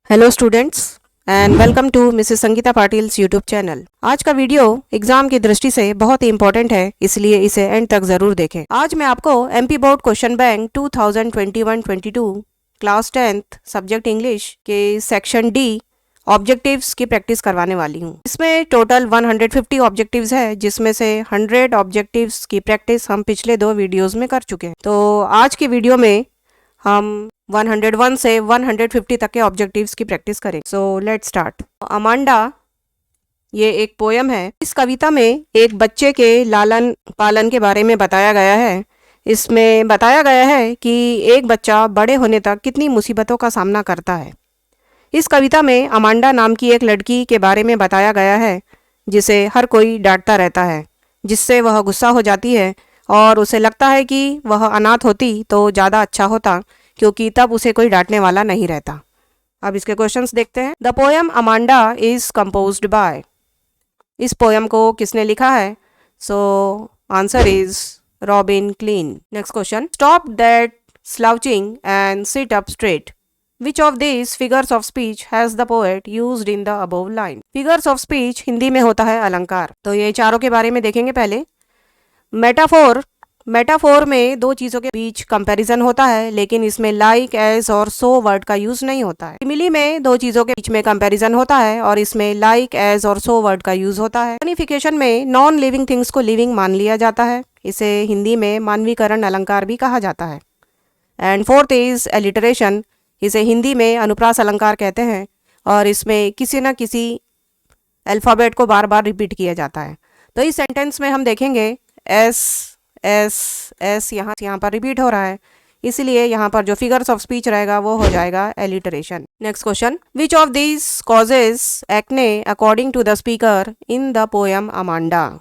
Hello students and welcome to Mrs Sangeeta Patil's YouTube channel. आज का video exam की दृष्टि से बहुत ही इंपॉर्टेंट है, इसलिए इसे एंड तक जरूर देखें। आज मैं आपको MP board question bank 2021-22 class 10th subject English के सेक्शन डी ऑब्जेक्टिव्स की प्रैक्टिस करवाने वाली हूँ। इसमें टोटल 150 ऑब्जेक्टिव्स है, जिसमें से 100 ऑब्जेक्टिव्स की प्रैक्टिस हम पिछले 2 वीडियोस में कर चुके हैं। तो आज की वीडियो में हम 101 से 150 तक के ऑब्जेक्टिव्स की प्रैक्टिस करें। So let's start. अमांडा ये एक पोयम है। इस कविता में एक बच्चे के लालन पालन के बारे में बताया गया है। इसमें बताया गया है कि एक बच्चा बड़े होने तक कितनी मुसीबतों का सामना करता है। इस कविता में अमांडा नाम की एक लड़की के बारे में बताया गया है, जिसे हर कोई डांटता रहता है, जिससे वह गुस्सा हो जाती है और उसे लगता है कि वह अनाथ होती तो ज़्यादा अच्छा होता, क्योंकि तब उसे कोई डांटने वाला नहीं रहता। अब इसके क्वेश्चंस देखते हैं। The poem Amanda is composed bye. इस पोयम को किसने लिखा है? So answer is robin clean. Next question. Stop that slouching and sit up straight. Which of this figures of speech has the poet used in the above line? Figures of speech Hindi में होता है अलंकार। तो ये चारों के बारे में देखेंगे। पहले मेटाफोर में दो चीज़ों के बीच कंपैरिजन होता है, लेकिन इसमें लाइक, एज और सो वर्ड का यूज नहीं होता है। सिमिली में दो चीज़ों के बीच में कंपैरिजन होता है और इसमें लाइक, एज और सो वर्ड का यूज होता है। पर्सनिफिकेशन में नॉन लिविंग थिंग्स को लिविंग मान लिया जाता है। इसे हिंदी में मानवीकरण अलंकार भी कहा जाता है। And fourth is alliteration. इसे हिंदी में अनुप्रास अलंकार कहते हैं और इसमें किसी न किसी अल्फ़ाबेट को बार बार रिपीट किया जाता है। तो इस सेंटेंस में हम देखेंगे एस एस एस यहाँ पर रिपीट हो रहा है, इसलिए यहाँ पर जो फिगर्स ऑफ स्पीच रहेगा वो हो जाएगा alliteration. Next question. Which of this causes acne according to the speaker in the poem Amanda?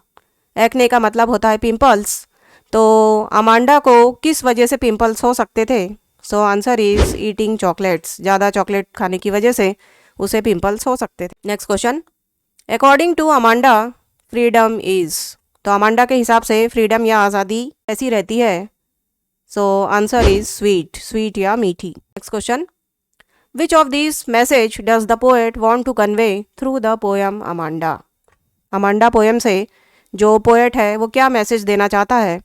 Acne का मतलब होता है पिंपल्स। तो अमांडा को किस वजह से पिंपल्स हो सकते थे? So answer is eating chocolates. ज़्यादा चॉकलेट खाने की वजह से उसे पिंपल्स हो सकते थे। Next question. According to Amanda freedom is. तो अमांडा के हिसाब से फ्रीडम या आज़ादी ऐसी रहती है। So answer is sweet, sweet या मीठी। Next question. Which of this message does the poet want to convey through the poem Amanda? Amanda poem से जो पोएट है वो क्या मैसेज देना चाहता है?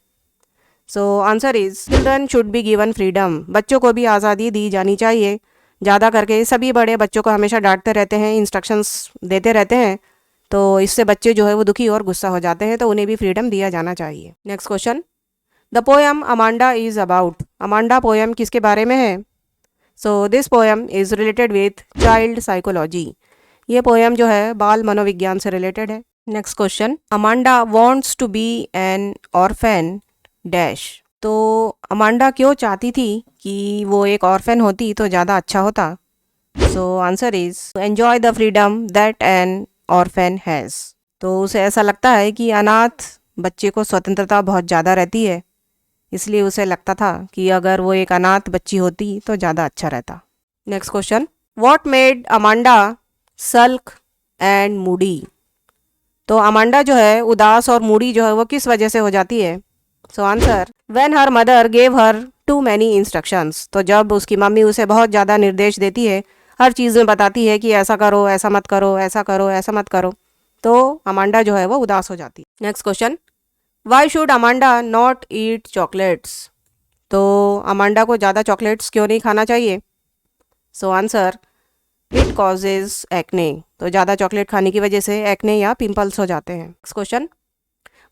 So answer is children should be given freedom. बच्चों को भी आज़ादी दी जानी चाहिए। ज़्यादा करके सभी बड़े बच्चों को हमेशा डांटते रहते हैं, इंस्ट्रक्शंस देते रहते हैं, तो इससे बच्चे जो है वो दुखी और गुस्सा हो जाते हैं, तो उन्हें भी फ्रीडम दिया जाना चाहिए। Next question. The poem Amanda is about. Amanda poem किसके बारे में है? So this poem is related with child psychology. ये पोयम जो है बाल मनोविज्ञान से रिलेटेड है। Next question. Amanda wants to be an orphan dash. तो अमांडा क्यों चाहती थी कि वो एक ऑर्फेन होती तो ज़्यादा अच्छा होता? So answer is enjoy the freedom that an orphan has. तो उसे ऐसा लगता है कि अनाथ बच्चे को स्वतंत्रता बहुत ज़्यादा रहती है, इसलिए उसे लगता था कि अगर वो एक अनाथ बच्ची होती तो ज़्यादा अच्छा रहता। Next question. What made Amanda sulk and moody? तो अमांडा जो है उदास और मूडी जो है वो किस वजह से हो जाती है? So answer when her mother gave her too many instructions. तो जब उसकी मम्मी उसे बहुत ज़्यादा निर्देश देती है, हर चीज़ में बताती है कि ऐसा करो, ऐसा मत करो, ऐसा करो, ऐसा मत करो, तो अमांडा जो है वो उदास हो जाती है। Next question. Why should Amanda not eat chocolates? तो अमांडा को ज़्यादा चॉकलेट्स क्यों नहीं खाना चाहिए? So answer it causes acne. तो ज़्यादा चॉकलेट खाने की वजह से एक्ने या पिंपल्स हो जाते हैं। Next question.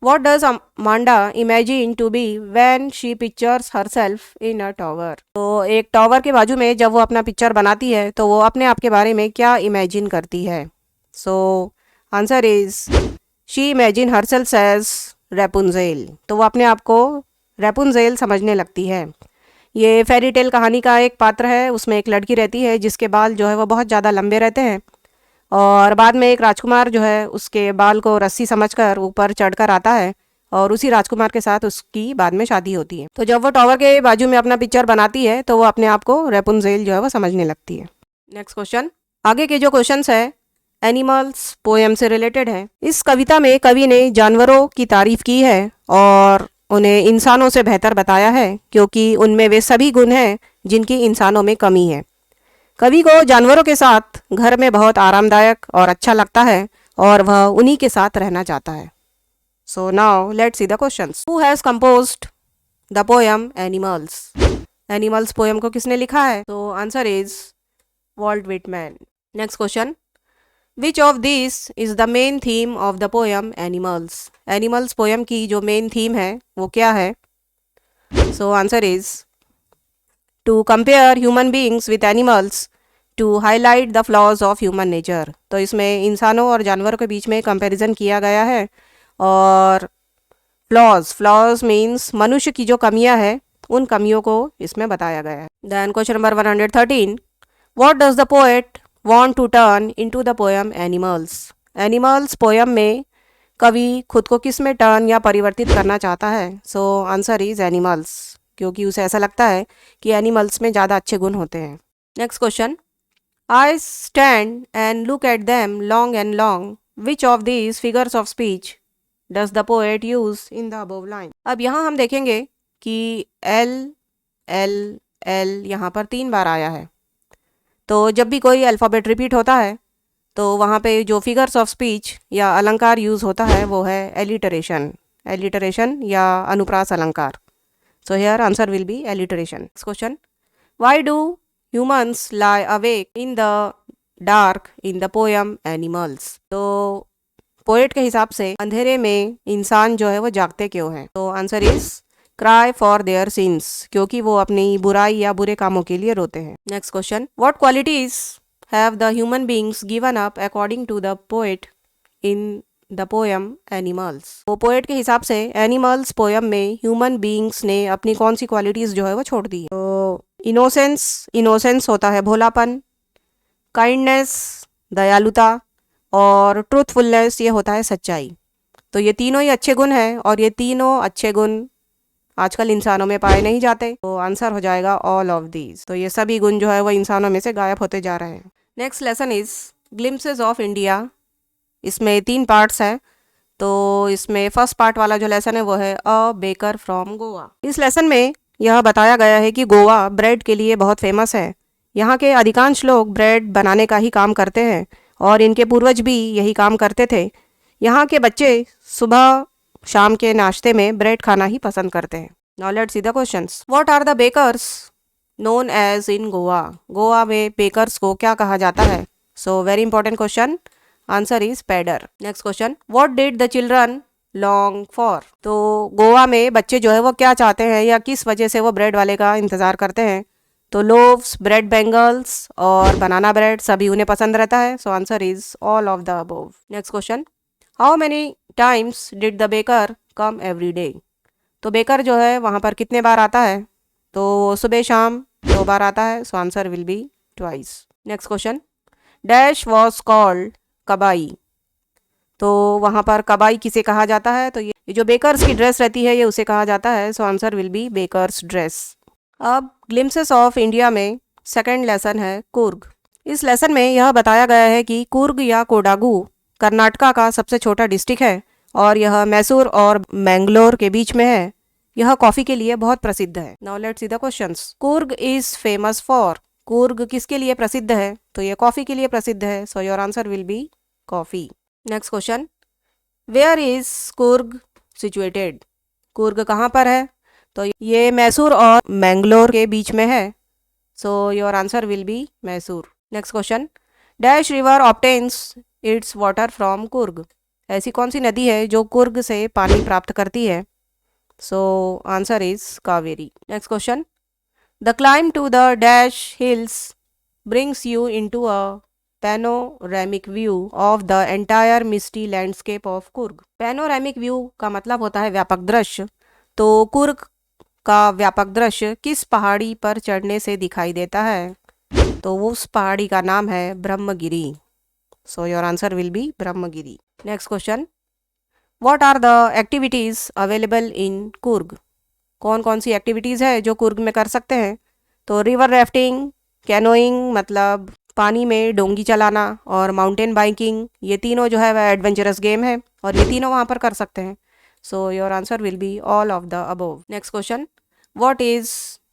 What does Amanda imagine to be when she pictures herself in a tower? तो एक टॉवर के बाजू में जब वो अपना पिक्चर बनाती है तो वो अपने आप के बारे में क्या इमेजिन करती है? So answer is she imagine herself as Rapunzel. तो वो अपने आप को रेपुंजेल समझने लगती है। ये फेरी टेल कहानी का एक पात्र है। उसमें एक लड़की रहती है जिसके बाल जो है वो बहुत ज़्यादा लंबे रहते हैं, और बाद में एक राजकुमार जो है उसके बाल को रस्सी समझकर ऊपर चढ़कर आता है और उसी राजकुमार के साथ उसकी बाद में शादी होती है। तो जब वो टॉवर के बाजू में अपना पिक्चर बनाती है तो वो अपने आप को रेपुंजेल जो है वो समझने लगती है। Next question. आगे के जो क्वेश्चंस है एनिमल्स पोएम से रिलेटेड है। इस कविता में कवि ने जानवरों की तारीफ की है और उन्हें इंसानों से बेहतर बताया है, क्योंकि उनमें वे सभी गुण हैं जिनकी इंसानों में कमी है। कवि को जानवरों के साथ घर में बहुत आरामदायक और अच्छा लगता है और वह उन्हीं के साथ रहना चाहता है। So now let's see the questions. Who has composed the poem animals? Animals poem को किसने लिखा है? तो answer is Walt Whitman. Next question, which of this is the main theme of the poem animals? Animals poem की जो main theme है वो क्या है? So answer is to compare human beings with animals to highlight the flaws of human nature. तो इसमें इंसानों और जानवरों के बीच में कंपैरिजन किया गया है और फ्लॉज मीन्स मनुष्य की जो कमियां हैं उन कमियों को इसमें बताया गया है। Then question number 113, what does the poet want to turn into the poem animals? Animals poem में कवि खुद को किस में टर्न या परिवर्तित करना चाहता है? सो आंसर इज एनिमल्स, क्योंकि उसे ऐसा लगता है कि एनिमल्स में ज़्यादा अच्छे गुण होते हैं। Next question, I stand and look at them long and long, which of these figures of speech does the poet use in the above line? अब यहाँ हम देखेंगे कि एल एल एल यहाँ पर 3 बार आया है। तो जब भी कोई अल्फ़ाबेट रिपीट होता है तो वहाँ पे जो फिगर्स ऑफ स्पीच या अलंकार यूज़ होता है वो है एलिटरेशन या अनुप्रास अलंकार। So here answer will B alliteration. Next question, why do humans lie awake in the dark in the poem animals? तो पोएट के हिसाब से अंधेरे में इंसान जो है वो जागते क्यों हैं? तो answer is cry for their since, क्योंकि वो अपनी बुराई या बुरे कामों के लिए रोते हैं। Next question, what qualities have the human beings given up according to the poet in the poem animals? वो पोएट के हिसाब से एनिमल्स पोयम में ह्यूमन बींग्स ने अपनी कौन सी क्वालिटीज जो है वो छोड़ दी है? तो इनोसेंस होता है भोलापन, काइंडनेस दयालुता, और ट्रूथफुलनेस ये होता है सच्चाई। तो ये तीनों ही अच्छे गुण हैं और ये तीनों अच्छे गुण आजकल इंसानों में पाए नहीं जाते। तो आंसर हो जाएगा ऑल ऑफ दीज। तो ये सभी गुण जो है वो इंसानों में से गायब होते जा रहे हैं। Next lesson is glimpses of India. इसमें 3 पार्ट्स हैं। तो इसमें फर्स्ट पार्ट वाला जो लेसन है वो है अ बेकर फ्रॉम गोवा। इस लेसन में यह बताया गया है कि गोवा ब्रेड के लिए बहुत फेमस है। यहाँ के अधिकांश लोग ब्रेड बनाने का ही काम करते हैं और इनके पूर्वज भी यही काम करते थे। यहाँ के बच्चे सुबह शाम के नाश्ते में ब्रेड खाना ही पसंद करते हैं। Now let's see the questions. What are the bakers known as in Goa? Goa में बेकर्स को क्या कहा जाता है? So very important question, answer is pader. Next question, what did the children long for? तो गोवा में बच्चे जो है वो क्या चाहते हैं या किस वजह से वो ब्रेड वाले का इंतजार करते हैं? तो लोव्स, ब्रेड बेंगल्स और बनाना ब्रेड सभी उन्हें पसंद रहता है। So answer is all of the above. Next question, how many times did the baker come every day? तो बेकर जो है वहाँ पर कितने बार आता है? तो सुबह शाम 2 बार आता है। So answer will be twice. Next question, dash was called कबाई। तो वहाँ पर कबाई किसे कहा जाता है? तो ये जो बेकर्स की ड्रेस रहती है ये उसे कहा जाता है। So answer will be bakers dress. अब ग्लिम्पसेस ऑफ इंडिया में सेकेंड लेसन है कुर्ग। इस लेसन में यह बताया गया है कि कुर्ग या कोडागू कर्नाटका का सबसे छोटा डिस्ट्रिक्ट है और यह मैसूर और मैंगलोर के बीच में है। यह कॉफ़ी के लिए बहुत प्रसिद्ध है। Now let's see the questions. Coorg is famous for. Coorg किसके लिए प्रसिद्ध है? तो ये कॉफ़ी के लिए प्रसिद्ध है। So your answer will be coffee. Next question, where is Coorg situated? Coorg कहाँ पर है? तो ये मैसूर और मैंगलोर के बीच में है। So your answer will B Mysore. Next question, dash river obtains it's water from Coorg. ऐसी कौन सी नदी है जो कुर्ग से पानी प्राप्त करती है? So answer is Kaveri. Next question, the climb to the dash hills brings you into a panoramic view of the entire misty landscape of Coorg. Panoramic view का मतलब होता है व्यापक दृश्य। तो कुर्ग का व्यापक दृश्य किस पहाड़ी पर चढ़ने से दिखाई देता है? तो उस पहाड़ी का नाम है Brahmagiri. So your answer will be Brahmagiri. Next question, what are the activities available in Coorg? कौन कौन सी एक्टिविटीज़ है जो कुर्ग में कर सकते हैं? तो रिवर राफ्टिंग, कैनोइंग मतलब पानी में डोंगी चलाना, और माउंटेन बाइकिंग, ये तीनों जो है वह एडवेंचरस गेम है और ये तीनों वहाँ पर कर सकते हैं। So your answer will be all of the above. Next question, what is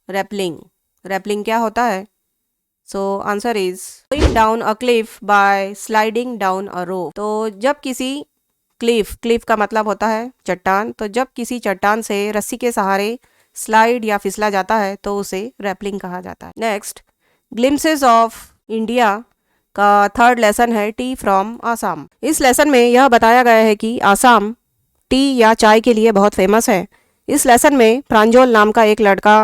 rappelling? Rappelling क्या होता है? So answer is going down a cliff by sliding down a rope. तो जब किसी क्लिफ का मतलब होता है चट्टान, तो जब किसी चट्टान से रस्सी के सहारे स्लाइड या फिसला जाता है तो उसे रैपलिंग कहा जाता है। नेक्स्ट, ग्लिम्सेस ऑफ इंडिया का थर्ड लेसन है टी फ्रॉम आसाम। इस लेसन में यह बताया गया है कि आसाम टी या चाय के लिए बहुत फेमस है। इस लेसन में प्रांजोल नाम का एक लड़का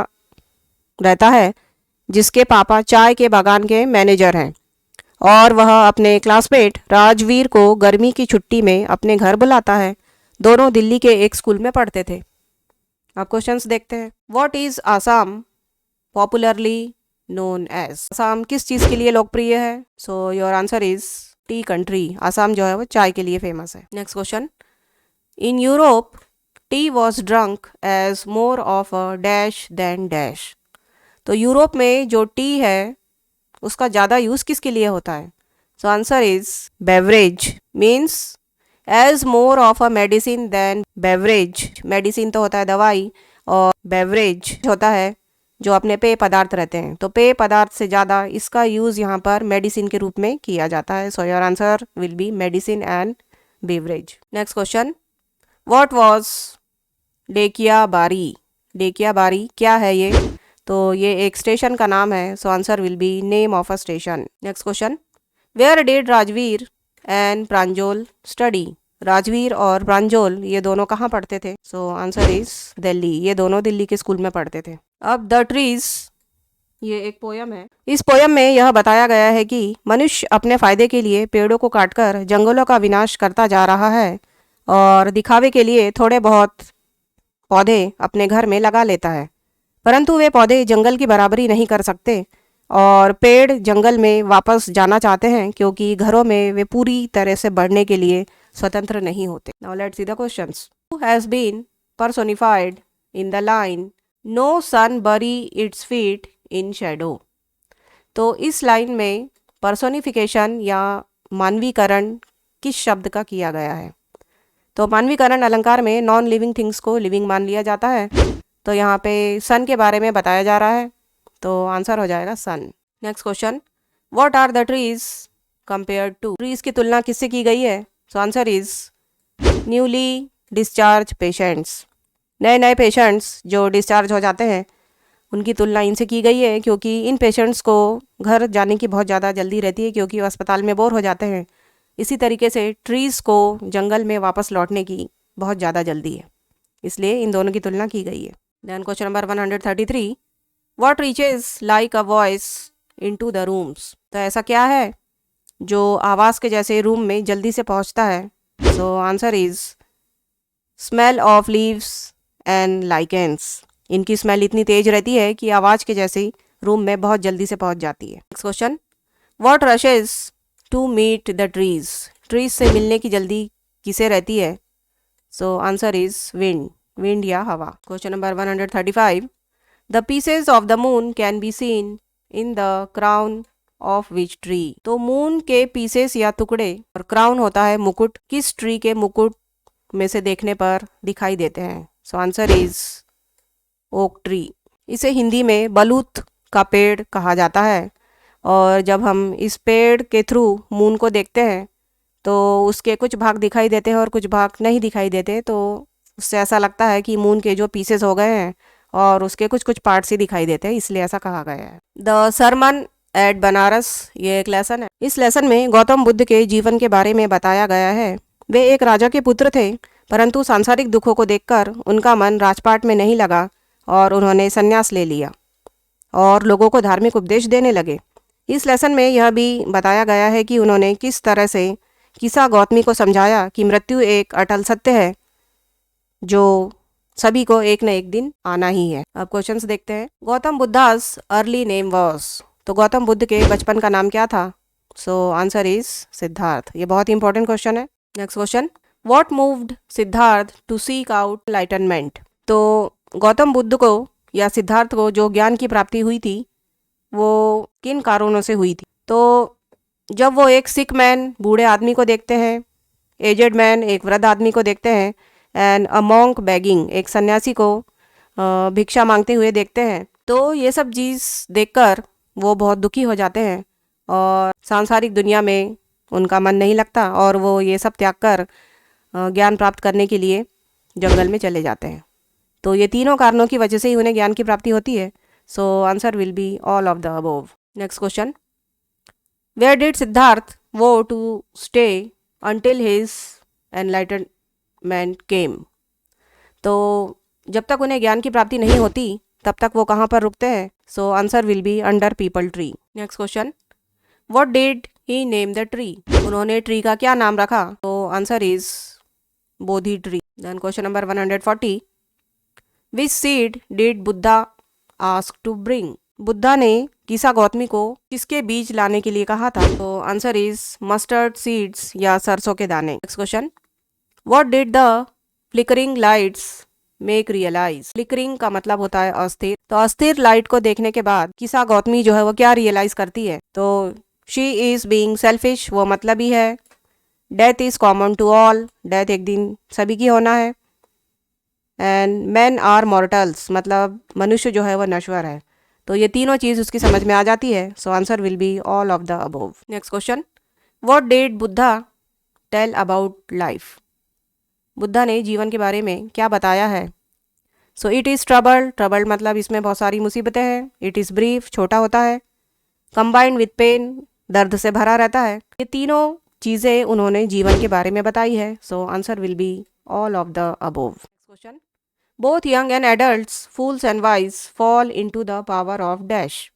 रहता है जिसके पापा चाय के बागान के मैनेजर हैं और वह अपने क्लासमेट राजवीर को गर्मी की छुट्टी में अपने घर बुलाता है। दोनों दिल्ली के एक स्कूल में पढ़ते थे। अब क्वेश्चंस देखते हैं। What is Assam popularly known as. Assam किस चीज़ के लिए लोकप्रिय है? So your answer is tea country. Assam जो है वो चाय के लिए फेमस है। Next question, in Europe tea was drunk as more of a dash than dash. तो यूरोप में जो टी है उसका ज़्यादा यूज़ किसके लिए होता है? So answer is beverage, means as more of a medicine than beverage. Medicine तो होता है दवाई और बेवरेज होता है जो अपने पेय पदार्थ रहते हैं। तो पेय पदार्थ से ज़्यादा इसका यूज़ यहाँ पर मेडिसिन के रूप में किया जाता है। So your answer will be medicine and beverage. Next question, what was Dekiya Bari. Dekiya बारी क्या है ये? तो ये एक स्टेशन का नाम है। So answer will be name of a station. Next question, where did Rajveer and Pranjol study. Rajveer और प्रांजोल ये दोनों कहाँ पढ़ते थे? So answer is Delhi. ये दोनों दिल्ली के स्कूल में पढ़ते थे। अब द ट्रीज, ये एक पोयम है। इस पोयम में यह बताया गया है कि मनुष्य अपने फायदे के लिए पेड़ों को काटकर जंगलों का विनाश करता जा रहा है और दिखावे के लिए थोड़े बहुत पौधे अपने घर में लगा लेता है, परंतु वे पौधे जंगल की बराबरी नहीं कर सकते और पेड़ जंगल में वापस जाना चाहते हैं क्योंकि घरों में वे पूरी तरह से बढ़ने के लिए स्वतंत्र नहीं होते। Now let's see the questions. Who has been personified in the line no sun bury its feet in Shadow. तो इस लाइन में पर्सोनिफिकेशन या मानवीकरण किस शब्द का किया गया है? तो मानवीकरण अलंकार में नॉन लिविंग थिंग्स को लिविंग मान लिया जाता है। तो यहाँ पे सन के बारे में बताया जा रहा है, तो आंसर हो जाएगा sun. Next question, what are the trees compared to. Trees की तुलना किससे की गई है? So answer is newly discharge patients. नए नए पेशेंट्स जो डिस्चार्ज हो जाते हैं उनकी तुलना इनसे की गई है क्योंकि इन पेशेंट्स को घर जाने की बहुत ज़्यादा जल्दी रहती है क्योंकि वो अस्पताल में बोर हो जाते हैं। इसी तरीके से ट्रीज़ को जंगल में वापस लौटने की बहुत ज़्यादा जल्दी है, इसलिए इन दोनों की तुलना की गई है। Then question number 133, what reaches like a voice into the rooms. तो ऐसा क्या है जो आवाज़ के जैसे रूम में जल्दी से पहुंचता है? So answer is smell of leaves and lichens. इनकी स्मेल इतनी तेज रहती है कि आवाज़ के जैसे रूम में बहुत जल्दी से पहुंच जाती है। Next question, what rushes to meet the trees. Trees से मिलने की जल्दी किसे रहती है? So answer is wind, wind या हवा। Question number 135, the pieces of the moon can be seen in the crown of which tree. तो मून के पीसेस या टुकड़े और क्राउन होता है मुकुट, किस ट्री के मुकुट में से देखने पर दिखाई देते हैं? So answer is oak tree. इसे हिंदी में बलूत का पेड़ कहा जाता है और जब हम इस पेड़ के थ्रू मून को देखते हैं तो उसके कुछ भाग दिखाई देते हैं और कुछ भाग नहीं दिखाई देते, तो उससे ऐसा लगता है कि मून के जो पीसेस हो गए हैं और उसके कुछ कुछ पार्ट्स ही दिखाई देते हैं, इसलिए ऐसा कहा गया है। द सरमन एट बनारस, ये एक लेसन है। इस लेसन में गौतम बुद्ध के जीवन के बारे में बताया गया है। वे एक राजा के पुत्र थे, परंतु सांसारिक दुखों को देखकर उनका मन राजपाट में नहीं लगा और उन्होंने संन्यास ले लिया और लोगों को धार्मिक उपदेश देने लगे। इस लेसन में यह भी बताया गया है कि उन्होंने किस तरह से किसा गौतमी को समझाया कि मृत्यु एक अटल सत्य है जो सभी को एक न एक दिन आना ही है। अब क्वेश्चंस देखते हैं। Gautam Buddha's early name was. तो गौतम बुद्ध के बचपन का नाम क्या था? So answer is Siddhartha. ये बहुत इंपॉर्टेंट क्वेश्चन है। Next question, what moved Siddhartha to seek out enlightenment. तो गौतम बुद्ध को या सिद्धार्थ को जो ज्ञान की प्राप्ति हुई थी वो किन कारणों से हुई थी? तो जब वो एक सिक मैन, बूढ़े आदमी को देखते हैं, एजेड मैन, एक वृद्ध आदमी को देखते हैं, एंड अ मॉन्क बैगिंग, एक सन्यासी को भिक्षा मांगते हुए देखते हैं, तो ये सब चीज़ देखकर वो बहुत दुखी हो जाते हैं और सांसारिक दुनिया में उनका मन नहीं लगता और वो ये सब त्याग कर ज्ञान प्राप्त करने के लिए जंगल में चले जाते हैं। तो ये तीनों कारणों की वजह से ही उन्हें ज्ञान की प्राप्ति होती है। So answer will be all of the above. Next question, where did Siddhartha go to stay until his enlightenment came. तो जब तक उन्हें ज्ञान की प्राप्ति नहीं होती तब तक वो कहाँ पर रुकते हैं। So answer will be under peepal tree. Next question, what did he name the tree. उन्होंने ट्री का क्या नाम रखा। तो answer is Bodhi tree. Then question number 140, which seed did Buddha ask to bring. Buddha ने किसा गौतमी को किसके बीज लाने के लिए कहा था। तो आंसर इज मस्टर्ड सीड्स या सरसों के दाने। Next question, what did the flickering lights make realize. Flickering का मतलब होता है अस्थिर। तो अस्थिर लाइट को देखने के बाद किसा गौतमी जो है वो क्या रियलाइज करती है। तो शी इज बीइंग सेल्फिश, वो मतलब ही है। Death is common to all, death एक दिन सभी की होना है। एंड मैन आर मॉर्टल्स, मतलब मनुष्य जो है वो नश्वर है। तो ये तीनों चीज़ उसकी समझ में आ जाती है। So answer will be all of the above. Next question, what did Buddha tell about life. Buddha ने जीवन के बारे में क्या बताया है। So it is trouble, trouble मतलब इसमें बहुत सारी मुसीबतें हैं। इट इज़ ब्रीफ, छोटा होता है। कंबाइंड विथ पेन, दर्द से भरा रहता है। ये तीनों चीज़ें उन्होंने जीवन के बारे में बताई है। So answer will be all of the above. Question, both young and adults, fools and wise fall into the power of dash.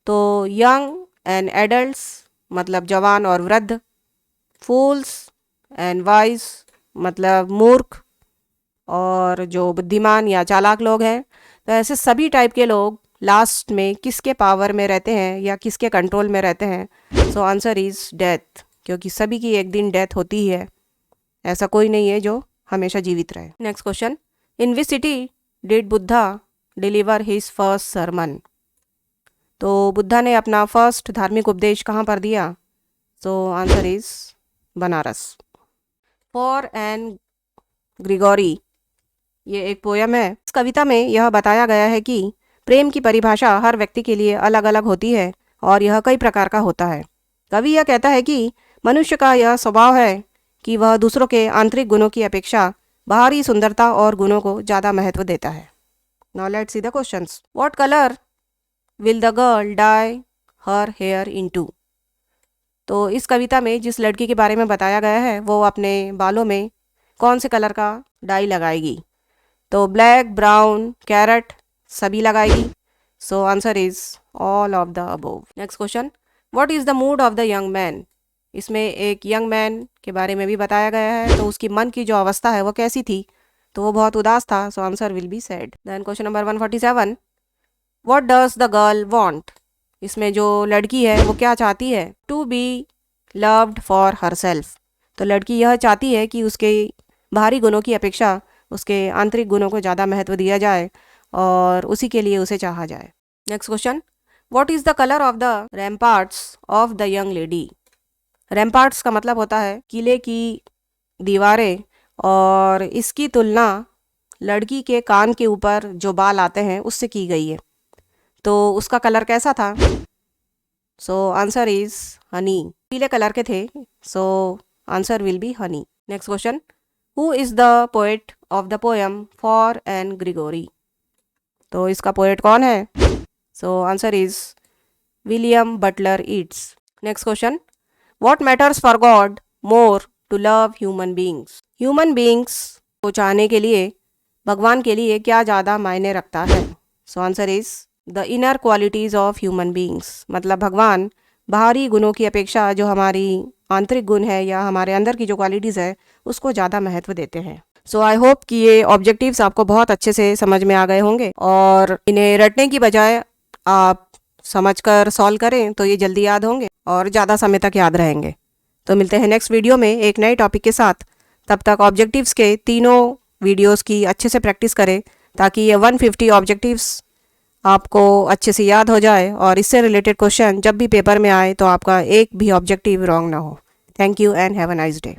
तो यंग एंड एडल्ट्स मतलब जवान और वृद्ध, फूल्स एंड वाइज मतलब मूर्ख और जो बुद्धिमान या चालाक लोग हैं। तो ऐसे सभी टाइप के लोग लास्ट में किसके पावर में रहते हैं या किसके कंट्रोल में रहते हैं। सो आंसर इज डेथ, क्योंकि सभी की एक दिन डेथ होती ही है। ऐसा कोई नहीं है जो हमेशा जीवित रहे। Next question, in which city did Buddha deliver his first sermon. तो बुद्धा ने अपना फर्स्ट धार्मिक उपदेश कहाँ पर दिया। So answer is Banaras. For Anne Gregory, ये एक पोयम है। इस कविता में यह बताया गया है कि प्रेम की परिभाषा हर व्यक्ति के लिए अलग अलग होती है और यह कई प्रकार का होता है। कवि यह कहता है कि मनुष्य का यह स्वभाव है कि वह दूसरों के आंतरिक गुणों की अपेक्षा बाहरी सुंदरता और गुणों को ज़्यादा महत्व देता है। Now let's see the questions. What colour will the girl dye her hair into. तो इस कविता में जिस लड़की के बारे में बताया गया है वो अपने बालों में कौन से कलर का डाई लगाएगी। तो ब्लैक, ब्राउन, कैरेट सभी लगाएगी। सो answer is all of the above. Next question, what is the mood off the young man. इसमें एक यंग मैन के बारे में भी बताया गया है। तो उसकी मन की जो अवस्था है वो कैसी थी। तो वो बहुत उदास था। So answer will be sad. Then question number 147, what does the girl want. इसमें जो लड़की है वो क्या चाहती है। To be loved for herself. तो लड़की यह चाहती है कि उसके बाहरी गुणों की अपेक्षा उसके आंतरिक गुणों को ज़्यादा महत्व दिया जाए और उसी के लिए उसे चाहा जाए। Next question, what is the colour of the ramparts of the young lady. Ramparts का मतलब होता है किले की दीवारें, और इसकी तुलना लड़की के कान के ऊपर जो बाल आते हैं उससे की गई है। तो उसका कलर कैसा था। सो आंसर इज हनी, पीले कलर के थे। So answer will be honey. Next question, who is the poet of the poem for Anne Gregory. तो इसका पोएट कौन है। So answer is William Butler Yeats. Next question, what matters for God more to love human beings. Human beings को चाहने के लिए भगवान के लिए क्या ज़्यादा मायने रखता है। So answer is the inner qualities of human beings, मतलब भगवान बाहरी गुणों की अपेक्षा जो हमारी आंतरिक गुण है या हमारे अंदर की जो क्वालिटीज़ है उसको ज़्यादा महत्व देते हैं। सो आई होप कि ये ऑब्जेक्टिव्स आपको बहुत अच्छे से समझ में आ गए होंगे और इन्हें रटने की बजाय आप समझकर सॉल्व करें तो ये जल्दी याद होंगे और ज़्यादा समय तक याद रहेंगे। तो मिलते हैं नेक्स्ट वीडियो में एक नए टॉपिक के साथ। तब तक ऑब्जेक्टिव्स के तीनों वीडियोस की अच्छे से प्रैक्टिस करें ताकि ये 150 ऑब्जेक्टिव्स आपको अच्छे से याद हो जाए और इससे रिलेटेड क्वेश्चन जब भी पेपर में आए तो आपका एक भी ऑब्जेक्टिव रॉन्ग ना हो। Thank you and have a nice day.